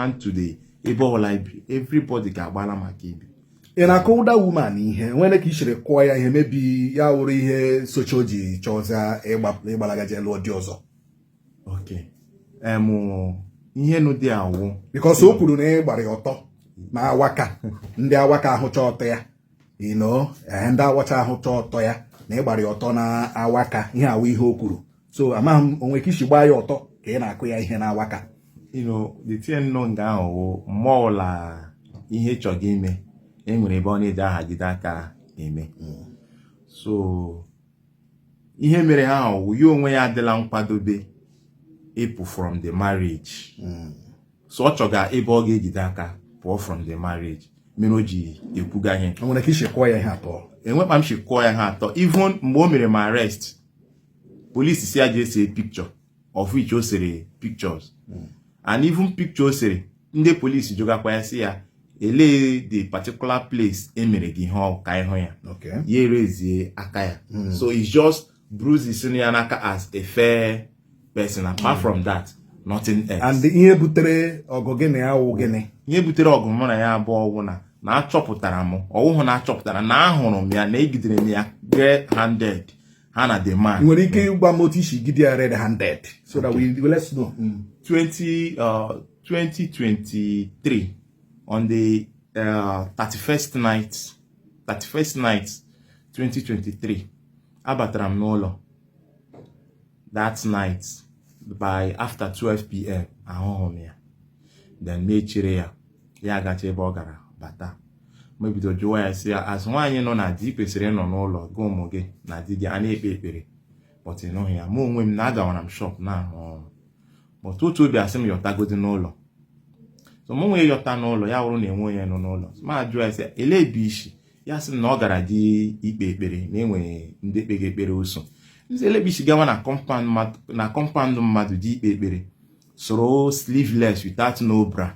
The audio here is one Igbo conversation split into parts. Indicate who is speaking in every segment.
Speaker 1: man to the able library. Everybody got Balamaki.
Speaker 2: In a colder woman in here, when I should acquire him, maybe Yauri here, Sochoji, Chosa, Ebalagaja, Lord Diozo.
Speaker 1: Okay. Ihe no dia wo.
Speaker 2: Because so could nobody auto. Na waka. Ndia waka hocho ya. You know, and that wacha hocho ya. Nobody auto na awaka. Here we hokuru. So a man on Wikishi buy auto. Kena kwea ihe na waka.
Speaker 1: You know, the thing no nga o more la ihe chogi ime. Enwere ebe ọ na-eji aha jide aka eme. So ihe mere ha o yo onwe ya adịla nkwadobe ịpụ from the marriage. So ọ chọga ebe ọ ga-ejide aka pụọ from the marriage. Mere o ji ekwuga ihe.
Speaker 2: Nwere ka ishekọ ya ihe atọ.
Speaker 1: Enwekwa m shekọ ya ha atọ. Even mgbe o mere ma arrest, police si aje see picture of which o sere pictures. And even picture o sere, ndị police jogakwa ya si ya ele the particular place emere gị ha ka ịhụ ya.
Speaker 2: Okay.
Speaker 1: Ye rezie aka ya. So it's just bruises in ya n'aka as a fair person. Apart from that, nothing else.
Speaker 2: And the ihe butere ọgụ gịnị awụ gịnị?
Speaker 1: Ihe butere ọgụ mụ na ya abụọ ọgwụ na achọpụtara m ọwụhụ na achọpụtara na ahụrụ m ya na egidere m ya red-handed ha na the man.
Speaker 2: Nwere ike ịgwa m otu isi gide ya red-handed so that we let's know.
Speaker 1: 2023 on the 31st night 2023 abatara m n'ụlọ. That night by after 12 p.m. ahụhụ m ya. Then mechere ya agacha ebe ọ gara bata. Mebido jụwa ya si as nwaanyị nọ na di kwesịrị ịnọ n'ụlọ gị ụmụ gị na di gị a na-ekpe ekpere but ịnụghị ya. Mụ onwe m na-agawara m shop na-ahụ ọrụ but otu obi asị m yọtagodi n'ụlọ. So mụ nwee yọta n'ụlọ ya wụrụ na enwe onye nọ n'ụlọ. Ma jụọ ya sị ele ebe isi ya sị na ọ gara di ikpe ekpere na enwe ndị ekpe ekpere oso. Nzi ele ebe isi gawa na compound mmadụ di ikpe ekpere soro sleeveless without no bra.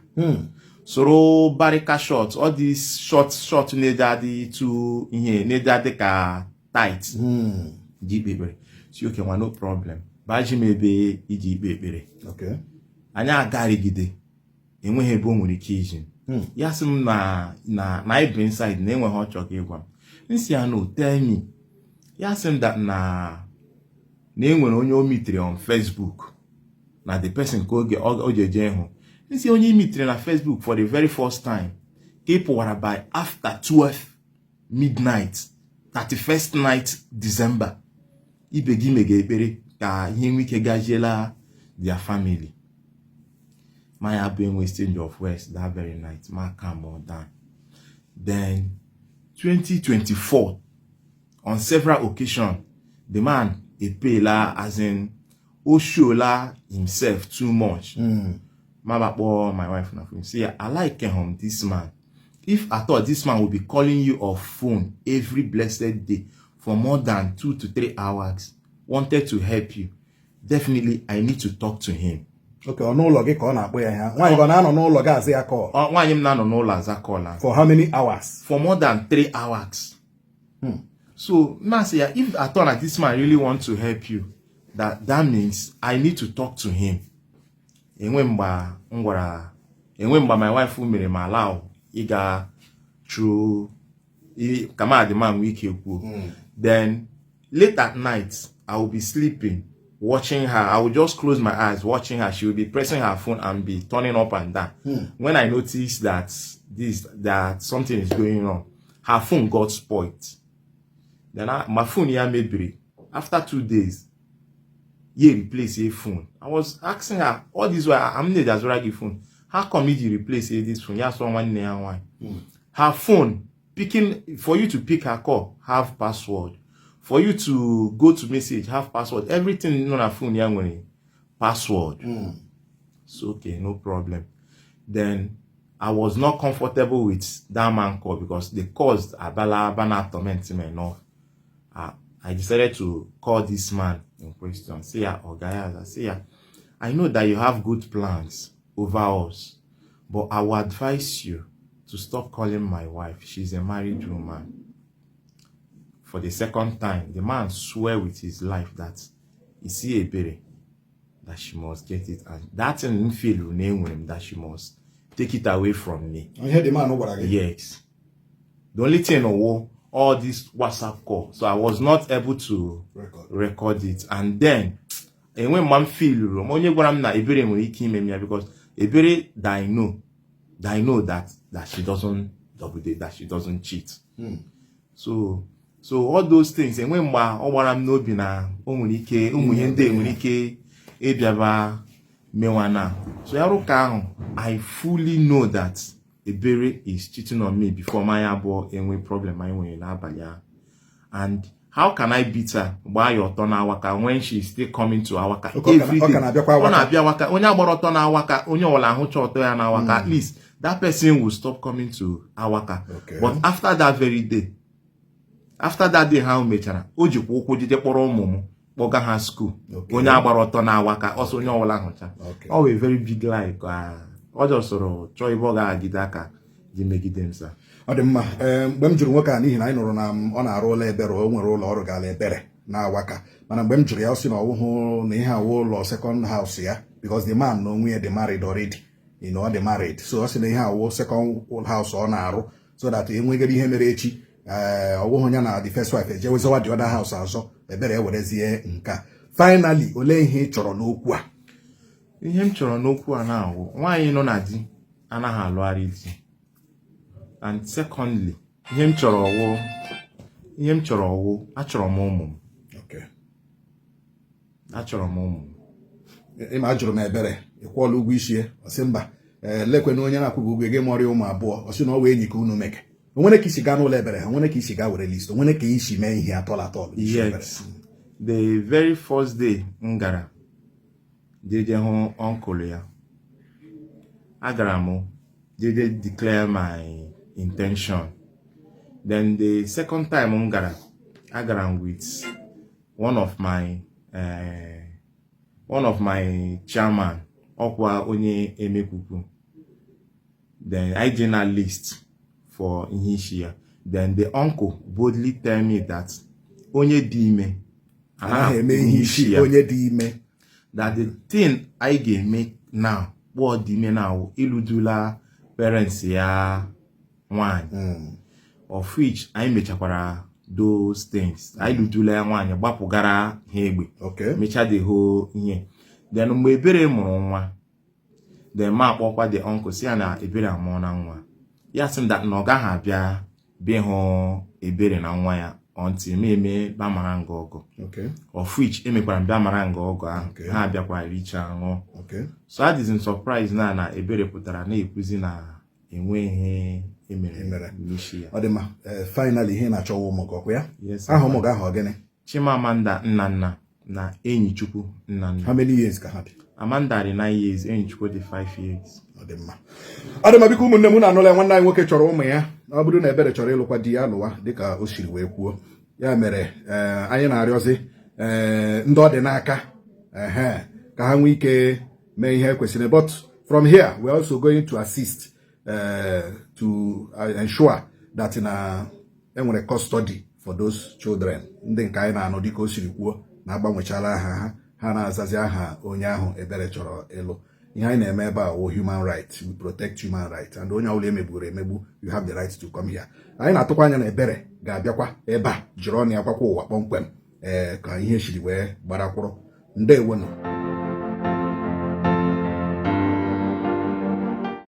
Speaker 1: Soro barika short, all these short nedadi to ihe nedadi ka tight. Di ikpe ekpere. Si okay, no problem. Baji mebe iji ikpe ekpere.
Speaker 2: Okay.
Speaker 1: Anya agarigide. Enweghị ebe o nwere ike iji. Ya sị m na ibe inside na enweghị ọ chọrọ ịgwa m. Nsi ya no tell me. Ya sị m that na enwere onye o mitere on Facebook. Na the person ka o jeje hụ. Nsi onye imitere na Facebook for the very first time. Ka ịpụwara by after 12 midnight 31st night December. Ibe gị mega ekpere ka ihe nwike gajiela their family. My been wasting of West that very night. My calm all down. Then 2024, on several occasions, the man pay la as in Oshola himself too much. My wife and say I like him, this man. If I thought this man would be calling you off phone every blessed day for more than 2 to 3 hours, wanted to help you, definitely I need to talk to him.
Speaker 2: Okay, on n'ụlọ gị ka ọ na-akpọ ya ha. Nwaanyị na anọ n'ụlọ gị azị ya call.
Speaker 1: Nwaanyị m na-anọ n'ụlọ aza call.
Speaker 2: For how many hours?
Speaker 1: For more than 3 hours. So, now say if I thought that this man really wants to help you, that means I need to talk to him. Enwe mgba my wife mere ma allow ịga through kama the man wike ekwu. Then late at night I will be sleeping, watching her. I will just close my eyes, watching her. She will be pressing her phone and be turning up and down. When I notice that something is going on, her phone got spoiled. Then my phone here maybe after 2 days, replace a phone. I was asking her all this while I'm need as well phone. How come you replace this phone? Yeah, someone near one. Her phone picking for you to pick her call, have password. For you to go to message, have password. Everything on her phone, yeah, password. So okay, no problem. Then I was not comfortable with that man call because they caused abana tormenting me enough. I decided to call this man in question. Say, Ogaya, say, I know that you have good plans over us, but I will advise you to stop calling my wife. She's a married woman. For the second time, the man swear with his life that he see a berry, that she must get it, and that didn't feel name with him that she must take it away from me.
Speaker 2: Yes.
Speaker 1: The only thing was all this WhatsApp call. So I was not able to record it. And then, and when mom feel only when I'm not Ebere because Ebere that I know that she doesn't double date, that she doesn't cheat. So all those things, and when I'm no bina umunike ebiaba mewana. So I fully know that Ebere is cheating on me before my abo and problem I win in. And how can I beat her by your turn awaka when she's still coming to awaka every day? At least that person will stop coming to awaka. But after that very day, how mechara ojikwa okwu jide kpọrọ ụmụ kpọga ha school onye agbara ọtọ na awaka also onye ọwụla ahụcha. Oh, a very big lie ọ jọsoro chọọ ibe ọ ga-agide aka ji megide m sa.
Speaker 2: Ọ dị mma mgbe m jụrụ nwoke a n'ihi na anyị nụrụ na ọ na-arụ ụlọ ebere o nwere ụlọ ọrụ ga-ala ebere na awaka mana mgbe m jụrụ ya ọ sị na ọwụhụ na ihe awụ ụlọ second house ya because the man na onwe ya dị married already, you know, dị married, so ọ sị na ihe awụ second house ọ na-arụ so that enwegere ihe mere echi ọwụhụ ya na the first wife ejewezawa the other house azọ ebere ewerezie nka. Finally, ole ihe ị chọrọ n'okwu a?
Speaker 1: Ihe m chọrọ n'okwu a na-awụ nwaanyị nọ na di anaghị alụgharị di. And secondly, ihe m chọrọ ọwụ achọrọ m ụmụ m. Achọrọ m ụmụ m.
Speaker 2: Ịma ajụrụ m ebere ịkwụọla ụgwọ isi ya ọ sị mba lekwe na onye na-akwụghị ụgwọ ego mọrị ụmụ abụọ ọ sị na ọ wee enyi ka unu meke. Onwere ka isi gaa n'ụlọ ebere ha, onwere ka isi gaa were list, onwere ka isi mee ihe atọla.
Speaker 1: Yes. The very first day m gara jeje hụ uncle ya, agara m jeje declare my intention. Then the second time m gara, agara m with one of my chairman, ọkwa onye emekuku. Then I journalist for Inhishia. Then the uncle boldly tell me that onye di ime that the thing I get make now, what di ime now, iludula parents ya one, of which I mechakwara those things. I iludula ya one, gbapugara hegbe. Mecha the whole here. Then mgbe Ebere mụrụ nwa, then ma kpọkwa the uncle si na Ebere amụọ na nwa. Ya sị m that na ọ gaghị abịa be hụ Ebere na nwa ya until me bamara nga ọgụ. Of which emekwara m bịamara nga ọgụ ahụ ha abịakwa richa aṅụ. So I didn't surprise na Ebere pụtara na-ekwuzi na enwe ihe emere n'isi ya.
Speaker 2: Ọ dị mma, finally ihe na-achọwa ụmụ gị ọkwa ya? Aha ụmụ gị ahụ ọ gịnị?
Speaker 1: Chimamanda Nnanna na Enyichukwu Nnanna.
Speaker 2: How many years ka ha dị?
Speaker 1: Amanda dị 9 years, Enyichukwu dị 5 years.
Speaker 2: Ọ dị mma biko ụmụnne m na-anụla ya nwanne anyị nwoke chọrọ ụmụ ya. Ọ bụrụ na Ebere chọrọ ịlụkwa di ya lụwa dịka o siri wee kwuo. Ya mere anyị na-arịọzi ndị ọ dị n'aka ka ha nwee ike mee ihe kwesịrị. But from here we're also going to assist to ensure that na enwere custody for those children. Ndị nke anyị na-anụ dịka o siri kwuo na-agbanwechala aha ha na-azazi aha onye ahụ Ebere chọrọ ịlụ. Ihe anyị na-eme ebe a human rights, we protect human rights, and onye ọbụla emegburu emegbu, you have the right to come here. Anyị na-atụkwa anya na Ebere ga-abịakwa ebe a jiri ọnụ ya gwakwa ụwa kpọmkwem ka ihe siri wee gbarakwụrụ. Ndewonu.